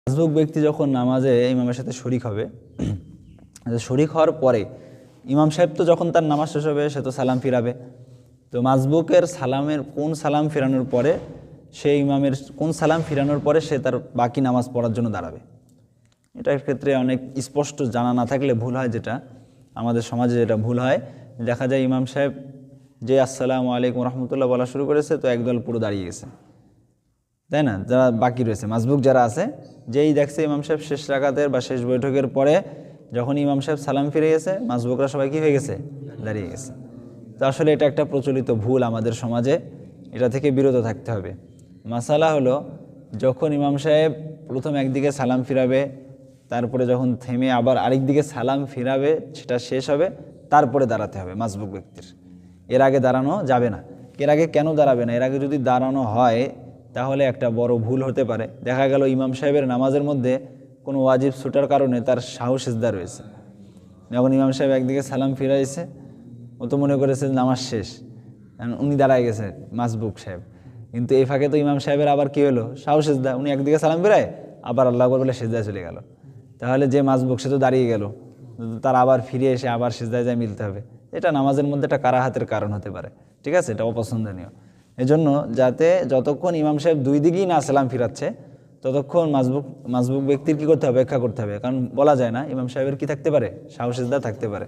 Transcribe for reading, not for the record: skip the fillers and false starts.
মাসবুক ব্যক্তি যখন নামাজে ইমামের সাথে শরিক হবে, শরিক হওয়ার পরে ইমাম সাহেব তো যখন তার নামাজ শেষ হবে সে তো সালাম ফিরাবে। তো মাসবুকের সালামের কোন সালাম ফিরানোর পরে সে ইমামের কোন সালাম ফিরানোর পরে সে তার বাকি নামাজ পড়ার জন্য দাঁড়াবে, এটার ক্ষেত্রে অনেক স্পষ্ট জানা না থাকলে ভুল হয়। যেটা আমাদের সমাজে যেটা ভুল হয়, দেখা যায় ইমাম সাহেব যে আসসালামু আলাইকুম রহমতুল্লাহ বলা শুরু করেছে তো একদল পুরো দাঁড়িয়ে গেছে, তাই না? যারা বাকি রয়েছে মাসবুক যারা আছে, যেই দেখছে ইমাম সাহেব শেষ রাকাতের বা শেষ বৈঠকের পরে যখন ইমাম সাহেব সালাম ফিরে গেছে, মাসবুকরা সবাই কী হয়ে গেছে? দাঁড়িয়ে গেছে। তো আসলে এটা একটা প্রচলিত ভুল আমাদের সমাজে, এটা থেকে বিরত থাকতে হবে। মাসালা হলো, যখন ইমাম সাহেব প্রথম একদিকে সালাম ফিরাবে, তারপরে যখন থেমে আবার আরেক দিকে সালাম ফিরাবে, সেটা শেষ হবে, তারপরে দাঁড়াতে হবে মাসবুক ব্যক্তির। এর আগে দাঁড়ানো যাবে না। এর আগে কেন দাঁড়াবে না? এর আগে যদি দাঁড়ানো হয় তাহলে একটা বড় ভুল হতে পারে। দেখা গেল ইমাম সাহেবের নামাজের মধ্যে কোনো ওয়াজিব ছুটার কারণে তার সাহু সিজদা রয়েছে। যখন ইমাম সাহেব একদিকে সালাম ফিরাইছে, ও তো মনে করেছে নামাজ শেষ, উনি দাঁড়ায় গেছে মাসবুক সাহেব, কিন্তু এই ফাঁকে তো ইমাম সাহেবের আবার কী হলো? সাহু সিজদা। উনি একদিকে সালাম ফিরায় আবার আল্লাহ আকবার বলে সিজদায় চলে গেল। তাহলে যে মাসবুক সে তো দাঁড়িয়ে গেল, তার আবার ফিরে এসে আবার সিজদায় যায় মিলতে হবে। এটা নামাজের মধ্যে একটা কারাহাতের কারণ হতে পারে, ঠিক আছে? এটা অপছন্দনীয়। এজন্য যাতে যতক্ষণ ইমাম সাহেব দুই দিকেই না সালাম ফিরাচ্ছে ততক্ষণ মাসবুক ব্যক্তির কী করতে হবে? অপেক্ষা করতে হবে। কারণ বলা যায় না ইমাম সাহেবের কী থাকতে পারে? সাহু সিজদা থাকতে পারে।